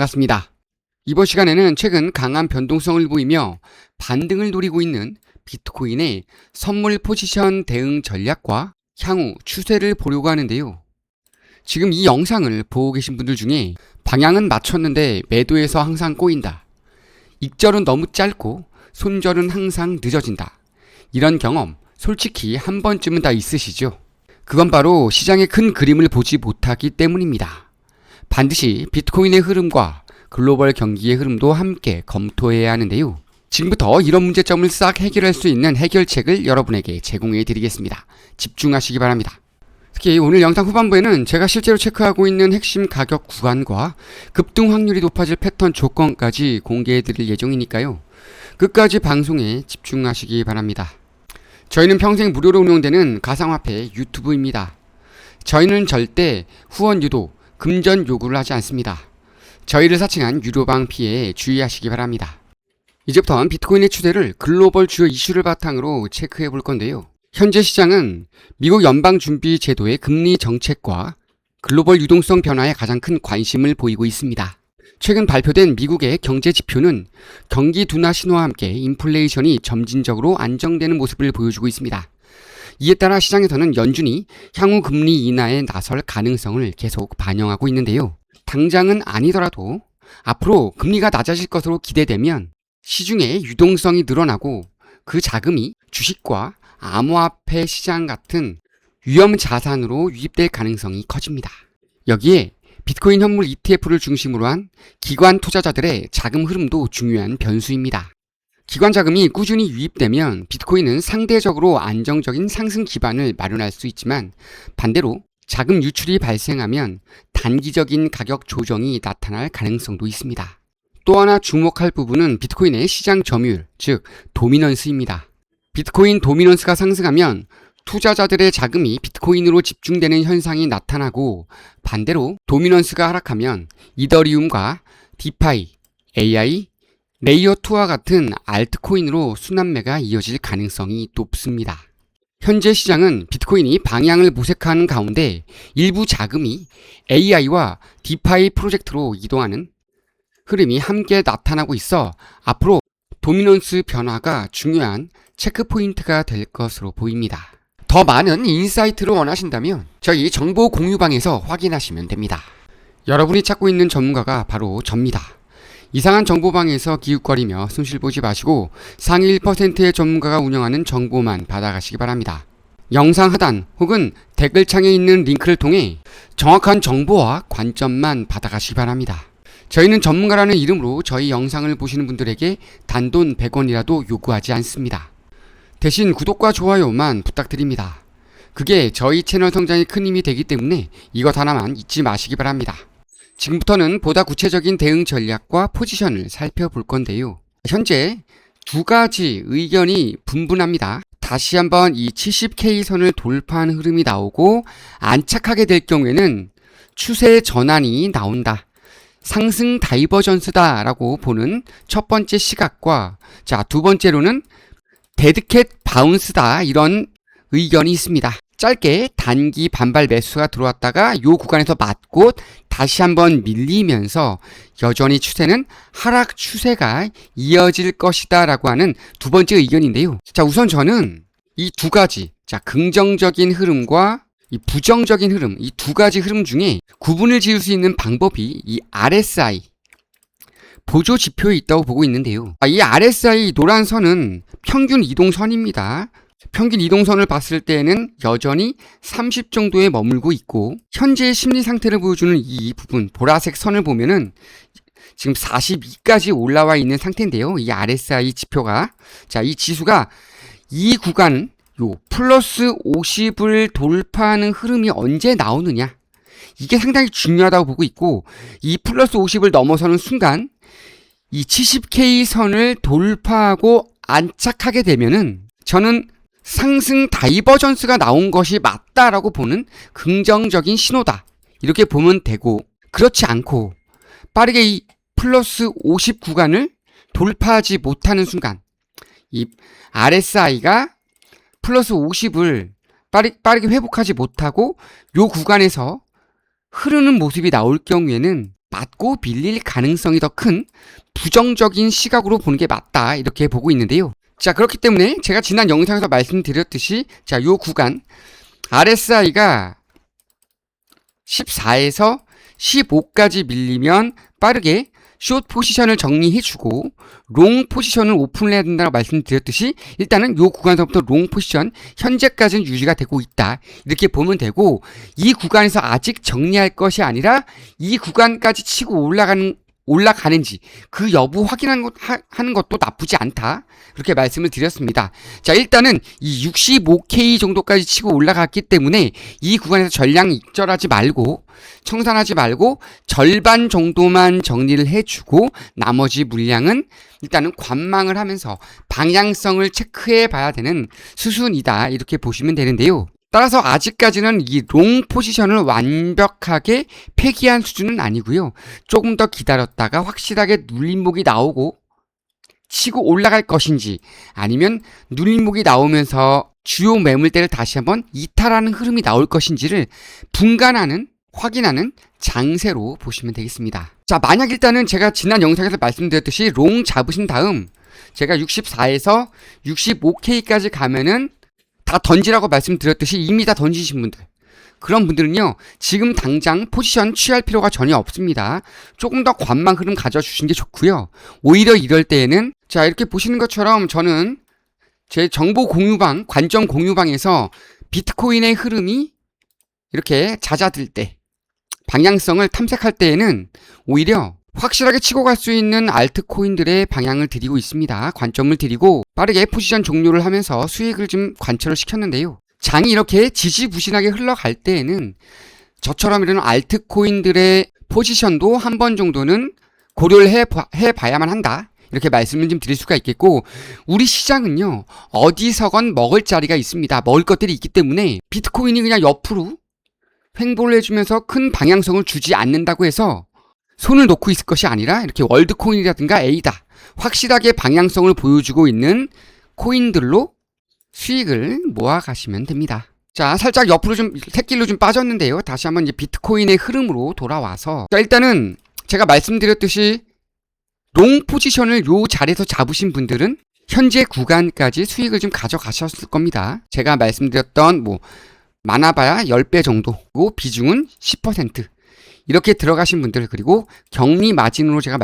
반갑습니다. 이번 시간에는 최근 강한 변동성을 보이며 반등을 노리고 있는 비트코인의 선물 포지션 대응 전략과 향후 추세를 보려고 하는데요. 지금 이 영상을 보고 계신 분들 중에 방향은 맞췄는데 매도에서 항상 꼬인다. 익절은 너무 짧고 손절은 항상 늦어진다. 이런 경험 솔직히 한 번쯤은 다 있으시죠? 그건 바로 시장의 큰 그림을 보지 못하기 때문입니다. 반드시 비트코인의 흐름과 글로벌 경기의 흐름도 함께 검토해야 하는데요. 지금부터 이런 문제점을 싹 해결할 수 있는 해결책을 여러분에게 제공해 드리겠습니다. 집중하시기 바랍니다. 특히 오늘 영상 후반부에는 제가 실제로 체크하고 있는 핵심 가격 구간과 급등 확률이 높아질 패턴 조건까지 공개해 드릴 예정이니까요. 끝까지 방송에 집중하시기 바랍니다. 저희는 평생 무료로 운영되는 가상화폐 유튜브입니다. 저희는 절대 후원 유도, 금전 요구를 하지 않습니다. 저희를 사칭한 유료방 피해에 주의하시기 바랍니다. 이제부터는 비트코인의 추세를 글로벌 주요 이슈를 바탕으로 체크해 볼 건데요. 현재 시장은 미국 연방준비제도의 금리 정책과 글로벌 유동성 변화에 가장 큰 관심을 보이고 있습니다. 최근 발표된 미국의 경제 지표는 경기 둔화 신호와 함께 인플레이션이 점진적으로 안정되는 모습을 보여주고 있습니다. 이에 따라 시장에서는 연준이 향후 금리 인하에 나설 가능성을 계속 반영하고 있는데요. 당장은 아니더라도 앞으로 금리가 낮아질 것으로 기대되면 시중에 유동성이 늘어나고 그 자금이 주식과 암호화폐 시장 같은 위험 자산으로 유입될 가능성이 커집니다. 여기에 비트코인 현물 ETF를 중심으로 한 기관 투자자들의 자금 흐름도 중요한 변수입니다. 기관 자금이 꾸준히 유입되면 비트코인은 상대적으로 안정적인 상승 기반을 마련할 수 있지만 반대로 자금 유출이 발생하면 단기적인 가격 조정이 나타날 가능성도 있습니다. 또 하나 주목할 부분은 비트코인의 시장 점유율, 즉 도미넌스입니다. 비트코인 도미넌스가 상승하면 투자자들의 자금이 비트코인으로 집중되는 현상이 나타나고 반대로 도미넌스가 하락하면 이더리움과 디파이, AI, 레이어2와 같은 알트코인으로 순환매가 이어질 가능성이 높습니다. 현재 시장은 비트코인이 방향을 모색하는 가운데 일부 자금이 AI와 디파이 프로젝트로 이동하는 흐름이 함께 나타나고 있어 앞으로 도미넌스 변화가 중요한 체크포인트가 될 것으로 보입니다. 더 많은 인사이트를 원하신다면 저희 정보 공유방에서 확인하시면 됩니다. 여러분이 찾고 있는 전문가가 바로 접니다. 이상한 정보방에서 기웃거리며 손실 보지 마시고 상위 1%의 전문가가 운영하는 정보만 받아가시기 바랍니다. 영상 하단 혹은 댓글창에 있는 링크를 통해 정확한 정보와 관점만 받아가시기 바랍니다. 저희는 전문가라는 이름으로 저희 영상을 보시는 분들에게 단돈 100원이라도 요구하지 않습니다. 대신 구독과 좋아요만 부탁드립니다. 그게 저희 채널 성장에 큰 힘이 되기 때문에 이것 하나만 잊지 마시기 바랍니다. 지금부터는 보다 구체적인 대응 전략과 포지션을 살펴볼 건데요. 현재 두 가지 의견이 분분합니다. 다시 한번 이 70K 선을 돌파한 흐름이 나오고 안착하게 될 경우에는 추세 전환이 나온다. 상승 다이버전스다 라고 보는 첫 번째 시각과 두 번째로는 데드캣 바운스다 이런 의견이 있습니다. 짧게 단기 반발 매수가 들어왔다가 요 구간에서 맞고 다시 한번 밀리면서 여전히 추세는 하락 추세가 이어질 것이다 라고 하는 두 번째 의견인데요. 우선 저는 이 두 가지 긍정적인 흐름과 이 부정적인 흐름, 이 두 가지 흐름 중에 구분을 지을 수 있는 방법이 이 RSI 보조 지표에 있다고 보고 있는데요. 이 RSI 노란 선은 평균 이동선입니다. 평균 이동선을 봤을 때에는 여전히 30 정도에 머물고 있고 현재의 심리 상태를 보여주는 이 부분 보라색 선을 보면은 지금 42까지 올라와 있는 상태인데요. 이 RSI 지표가 이 지수가 이 구간 요 플러스 50을 돌파하는 흐름이 언제 나오느냐 이게 상당히 중요하다고 보고 있고 이 플러스 50을 넘어서는 순간 이 70K 선을 돌파하고 안착하게 되면은 저는 상승 다이버전스가 나온 것이 맞다라고 보는 긍정적인 신호다 이렇게 보면 되고 그렇지 않고 빠르게 이 플러스 50 구간을 돌파하지 못하는 순간 이 RSI가 플러스 50을 빠르게 회복하지 못하고 요 구간에서 흐르는 모습이 나올 경우에는 맞고 밀릴 가능성이 더 큰 부정적인 시각으로 보는 게 맞다, 이렇게 보고 있는데요. 자, 그렇기 때문에 제가 지난 영상에서 말씀드렸듯이 자, 요 구간 RSI가 14에서 15까지 밀리면 빠르게 숏 포지션을 정리해주고 롱 포지션을 오픈을 해야 된다고 말씀드렸듯이 일단은 요 구간서부터 롱 포지션 현재까지는 유지가 되고 있다, 이렇게 보면 되고, 이 구간에서 아직 정리할 것이 아니라 이 구간까지 치고 올라가는지 그 여부 하는 것도 나쁘지 않다, 그렇게 말씀을 드렸습니다. 자, 일단은 이 65K 정도까지 치고 올라갔기 때문에 이 구간에서 전량 익절하지 말고 청산하지 말고 절반 정도만 정리를 해주고 나머지 물량은 일단은 관망을 하면서 방향성을 체크해 봐야 되는 수순이다, 이렇게 보시면 되는데요. 따라서 아직까지는 이 롱 포지션을 완벽하게 폐기한 수준은 아니고요. 조금 더 기다렸다가 확실하게 눌림목이 나오고 치고 올라갈 것인지, 아니면 눌림목이 나오면서 주요 매물대를 다시 한번 이탈하는 흐름이 나올 것인지를 확인하는 장세로 보시면 되겠습니다. 자, 만약 일단은 제가 지난 영상에서 말씀드렸듯이 롱 잡으신 다음 제가 64에서 65K까지 가면은 다 던지라고 말씀드렸듯이 이미 다 던지신 분들, 그런 분들은요 지금 당장 포지션 취할 필요가 전혀 없습니다. 조금 더 관망 흐름 가져주신 게 좋고요. 오히려 이럴 때에는 자, 이렇게 보시는 것처럼 저는 제 정보 공유방, 관점 공유방에서 비트코인의 흐름이 이렇게 잦아들 때, 방향성을 탐색할 때에는 오히려 확실하게 치고 갈 수 있는 알트코인들의 방향을 드리고 있습니다. 관점을 드리고 빠르게 포지션 종료를 하면서 수익을 좀 관철을 시켰는데요. 장이 이렇게 지지부진하게 흘러갈 때에는 저처럼 이런 알트코인들의 포지션도 한 번 정도는 고려를 해봐야만 한다, 이렇게 말씀을 좀 드릴 수가 있겠고, 우리 시장은요 어디서건 먹을 자리가 있습니다. 먹을 것들이 있기 때문에 비트코인이 그냥 옆으로 횡보를 해주면서 큰 방향성을 주지 않는다고 해서 손을 놓고 있을 것이 아니라 이렇게 월드코인이라든가 에이다, 확실하게 방향성을 보여주고 있는 코인들로 수익을 모아가시면 됩니다. 자, 살짝 옆으로 좀 새길로 좀 빠졌는데요. 다시 한번 이제 비트코인의 흐름으로 돌아와서, 자, 일단은 제가 말씀드렸듯이 롱 포지션을 요 자리에서 잡으신 분들은 현재 구간까지 수익을 좀 가져가셨을 겁니다. 제가 말씀드렸던 많아봐야 10배 정도고 비중은 10% 이렇게 들어가신 분들, 그리고 격리 마진으로 제가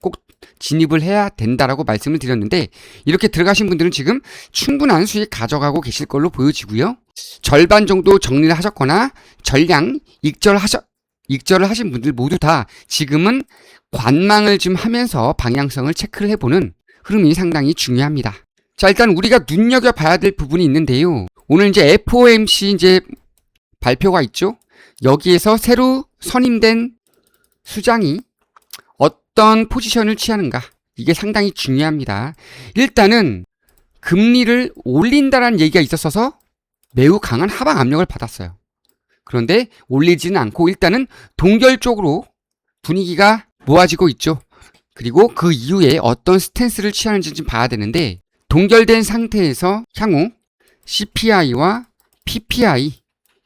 꼭 진입을 해야 된다라고 말씀을 드렸는데, 이렇게 들어가신 분들은 지금 충분한 수익 가져가고 계실 걸로 보여지고요. 절반 정도 정리를 하셨거나 전량 익절을 하신 분들 모두 다 지금은 관망을 좀 하면서 방향성을 체크를 해보는 흐름이 상당히 중요합니다. 자, 일단 우리가 눈여겨봐야 될 부분이 있는데요. 오늘 이제 FOMC 이제 발표가 있죠. 여기에서 새로 선임된 수장이 어떤 포지션을 취하는가, 이게 상당히 중요합니다. 일단은 금리를 올린다라는 얘기가 있었어서 매우 강한 하방 압력을 받았어요. 그런데 올리지는 않고 일단은 동결 쪽으로 분위기가 모아지고 있죠. 그리고 그 이후에 어떤 스탠스를 취하는지 좀 봐야 되는데, 동결된 상태에서 향후 CPI와 PPI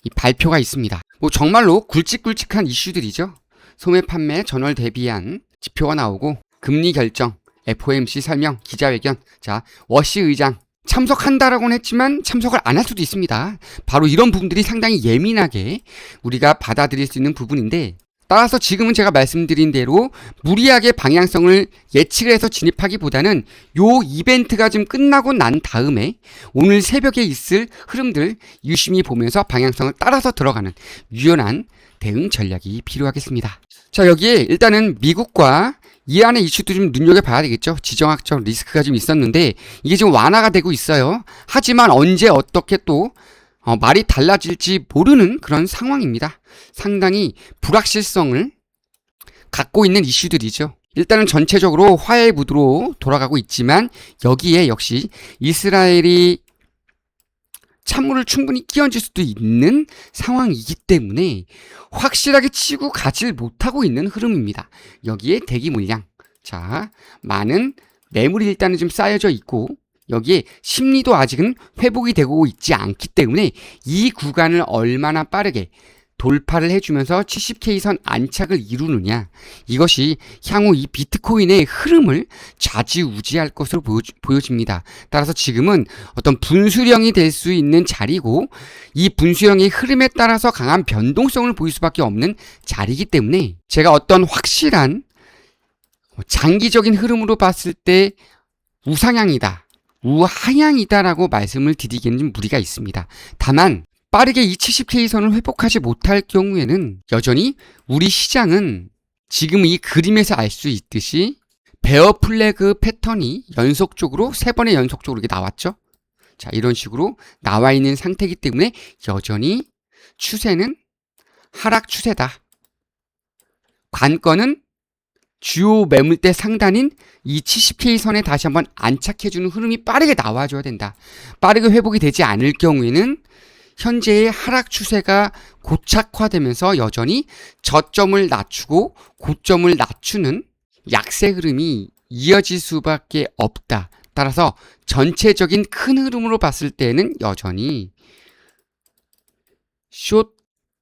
이 발표가 있습니다. 정말로 굵직굵직한 이슈들이죠. 소매 판매 전월 대비한 지표가 나오고, 금리 결정, FOMC 설명, 기자회견. 자, 워시 의장 참석한다라고는 했지만 참석을 안 할 수도 있습니다. 바로 이런 부분들이 상당히 예민하게 우리가 받아들일 수 있는 부분인데, 따라서 지금은 제가 말씀드린 대로 무리하게 방향성을 예측을 해서 진입하기보다는 요 이벤트가 좀 끝나고 난 다음에 오늘 새벽에 있을 흐름들 유심히 보면서 방향성을 따라서 들어가는 유연한 대응 전략이 필요하겠습니다. 자, 여기에 일단은 미국과 이란의 이슈도 좀 눈여겨봐야 되겠죠. 지정학적 리스크가 좀 있었는데 이게 지금 완화가 되고 있어요. 하지만 언제 어떻게 또 말이 달라질지 모르는 그런 상황입니다. 상당히 불확실성을 갖고 있는 이슈들이죠. 일단은 전체적으로 화해의 무드로 돌아가고 있지만 여기에 역시 이스라엘이 찬물을 충분히 끼얹을 수도 있는 상황이기 때문에 확실하게 치고 가질 못하고 있는 흐름입니다. 여기에 대기 물량, 자, 많은 매물이 일단은 좀 쌓여져 있고 여기에 심리도 아직은 회복이 되고 있지 않기 때문에 이 구간을 얼마나 빠르게 돌파를 해주면서 70K 선 안착을 이루느냐, 이것이 향후 이 비트코인의 흐름을 좌지우지할 것으로 보여집니다. 따라서 지금은 어떤 분수령이 될 수 있는 자리고, 이 분수령의 흐름에 따라서 강한 변동성을 보일 수밖에 없는 자리이기 때문에 제가 어떤 확실한 장기적인 흐름으로 봤을 때 우상향이다, 우하향이다라고 말씀을 드리기에는 좀 무리가 있습니다. 다만 빠르게 이 70K 선을 회복하지 못할 경우에는 여전히 우리 시장은 지금 이 그림에서 알 수 있듯이 베어 플래그 패턴이 연속적으로 3번의 연속적으로 이렇게 나왔죠. 자, 이런 식으로 나와 있는 상태이기 때문에 여전히 추세는 하락 추세다. 관건은 주요 매물대 상단인 이 70K 선에 다시 한번 안착해주는 흐름이 빠르게 나와줘야 된다. 빠르게 회복이 되지 않을 경우에는 현재의 하락 추세가 고착화되면서 여전히 저점을 낮추고 고점을 낮추는 약세 흐름이 이어질 수밖에 없다. 따라서 전체적인 큰 흐름으로 봤을 때는 여전히 숏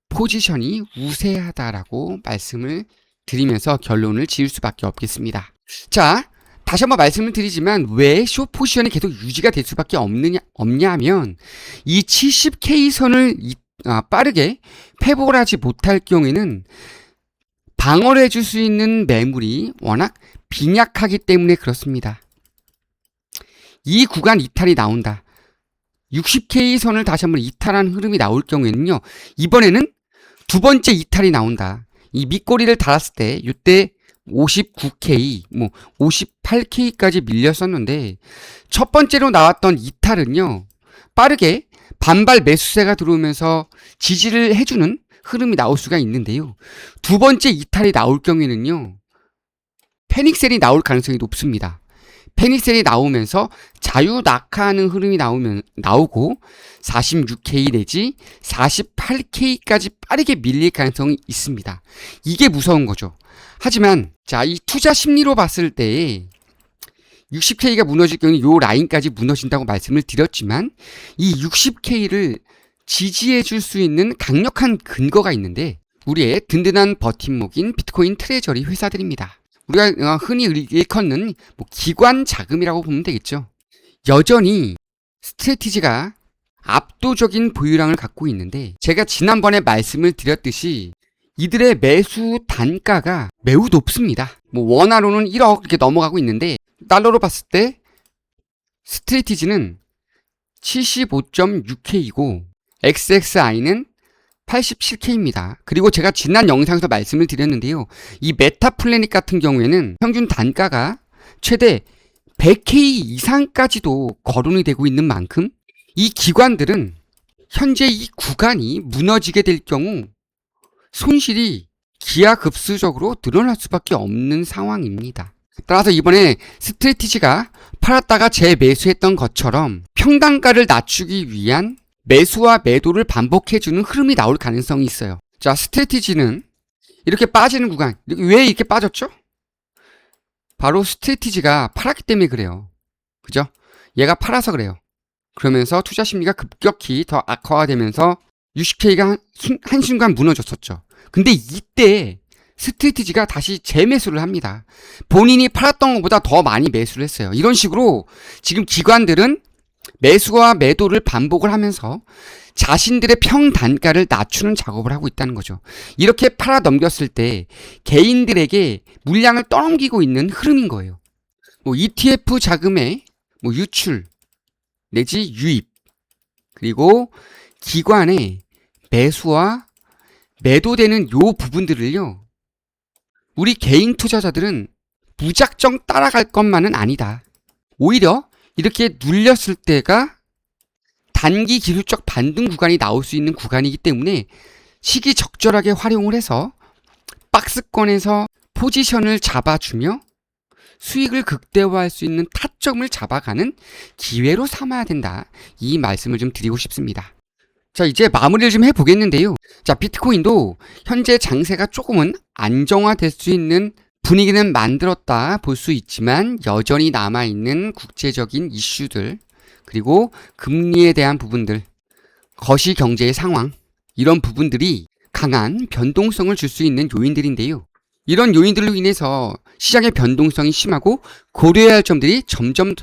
포지션이 우세하다라고 말씀을 드리면서 결론을 지을 수밖에 없겠습니다. 자, 다시 한번 말씀을 드리지만 왜 숏 포지션이 계속 유지가 될 수밖에 없냐면 이 70K 선을 빠르게 회복을 하지 못할 경우에는 방어를 해줄 수 있는 매물이 워낙 빈약하기 때문에 그렇습니다. 이 구간 이탈이 나온다. 60K 선을 다시 한번 이탈한 흐름이 나올 경우에는요, 이번에는 두 번째 이탈이 나온다. 이 밑꼬리를 달았을 때 이때 59K, 58K까지 밀렸었는데 첫 번째로 나왔던 이탈은요, 빠르게 반발 매수세가 들어오면서 지지를 해주는 흐름이 나올 수가 있는데요. 두 번째 이탈이 나올 경우에는요, 패닉셀이 나올 가능성이 높습니다. 패닉셀이 나오면서 자유 낙하하는 흐름이 나오고 46K 내지 48K까지 빠르게 밀릴 가능성이 있습니다. 이게 무서운 거죠. 하지만 자, 이 투자 심리로 봤을 때 60K가 무너질 경우 이 라인까지 무너진다고 말씀을 드렸지만 이 60K를 지지해 줄 수 있는 강력한 근거가 있는데 우리의 든든한 버팀목인 비트코인 트레저리 회사들입니다. 우리가 흔히 일컫는 기관 자금이라고 보면 되겠죠. 여전히 스트래티지가 압도적인 보유량을 갖고 있는데 제가 지난번에 말씀을 드렸듯이 이들의 매수 단가가 매우 높습니다. 원화로는 1억 이렇게 넘어가고 있는데 달러로 봤을 때 스트래티지는 75.6K이고 XXI는 87K입니다. 그리고 제가 지난 영상에서 말씀을 드렸는데요. 이 메타플래닛 같은 경우에는 평균 단가가 최대 100K 이상까지도 거론이 되고 있는 만큼 이 기관들은 현재 이 구간이 무너지게 될 경우 손실이 기하급수적으로 늘어날 수밖에 없는 상황입니다. 따라서 이번에 스트래티지가 팔았다가 재매수했던 것처럼 평단가를 낮추기 위한 매수와 매도를 반복해주는 흐름이 나올 가능성이 있어요. 자, 스트래티지는 이렇게 빠지는 구간, 왜 이렇게 빠졌죠? 바로 스트래티지가 팔았기 때문에 그래요. 그죠? 얘가 팔아서 그래요. 그러면서 투자 심리가 급격히 더 악화가 되면서 60K가 한순간 무너졌었죠. 근데 이때 스트래티지가 다시 재매수를 합니다. 본인이 팔았던 것보다 더 많이 매수를 했어요. 이런 식으로 지금 기관들은 매수와 매도를 반복을 하면서 자신들의 평단가를 낮추는 작업을 하고 있다는 거죠. 이렇게 팔아 넘겼을 때 개인들에게 물량을 떠넘기고 있는 흐름인 거예요. ETF 자금의 유출 내지 유입, 그리고 기관의 매수와 매도되는 요 부분들을요, 우리 개인 투자자들은 무작정 따라갈 것만은 아니다. 오히려 이렇게 눌렸을 때가 단기 기술적 반등 구간이 나올 수 있는 구간이기 때문에 시기적절하게 활용을 해서 박스권에서 포지션을 잡아주며 수익을 극대화할 수 있는 타점을 잡아가는 기회로 삼아야 된다. 이 말씀을 좀 드리고 싶습니다. 자, 이제 마무리를 좀 해보겠는데요. 자, 비트코인도 현재 장세가 조금은 안정화될 수 있는 분위기는 만들었다 볼 수 있지만 여전히 남아있는 국제적인 이슈들, 그리고 금리에 대한 부분들, 거시경제의 상황, 이런 부분들이 강한 변동성을 줄 수 있는 요인들인데요. 이런 요인들로 인해서 시장의 변동성이 심하고 고려해야 할 점들이 점점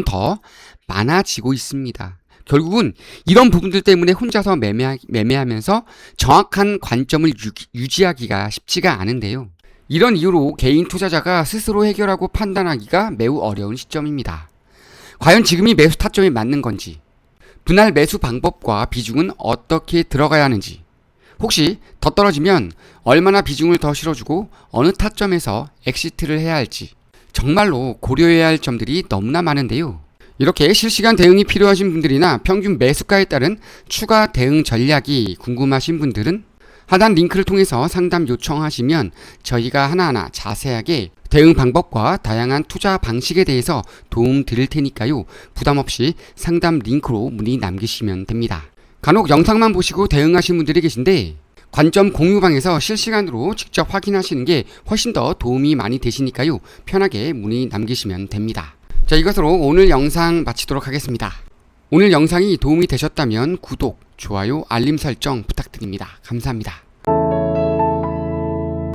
더 많아지고 있습니다. 결국은 이런 부분들 때문에 혼자서 매매하면서 정확한 관점을 유지하기가 쉽지가 않은데요. 이런 이유로 개인 투자자가 스스로 해결하고 판단하기가 매우 어려운 시점입니다. 과연 지금이 매수 타점에 맞는 건지, 분할 매수 방법과 비중은 어떻게 들어가야 하는지, 혹시 더 떨어지면 얼마나 비중을 더 실어주고 어느 타점에서 엑시트를 해야 할지 정말로 고려해야 할 점들이 너무나 많은데요. 이렇게 실시간 대응이 필요하신 분들이나 평균 매수가에 따른 추가 대응 전략이 궁금하신 분들은 하단 링크를 통해서 상담 요청하시면 저희가 하나하나 자세하게 대응 방법과 다양한 투자 방식에 대해서 도움 드릴 테니까요. 부담 없이 상담 링크로 문의 남기시면 됩니다. 간혹 영상만 보시고 대응하신 분들이 계신데 관점 공유방에서 실시간으로 직접 확인하시는 게 훨씬 더 도움이 많이 되시니까요. 편하게 문의 남기시면 됩니다. 자, 이것으로 오늘 영상 마치도록 하겠습니다. 오늘 영상이 도움이 되셨다면 구독, 좋아요, 알림 설정 부탁드립니다. 감사합니다.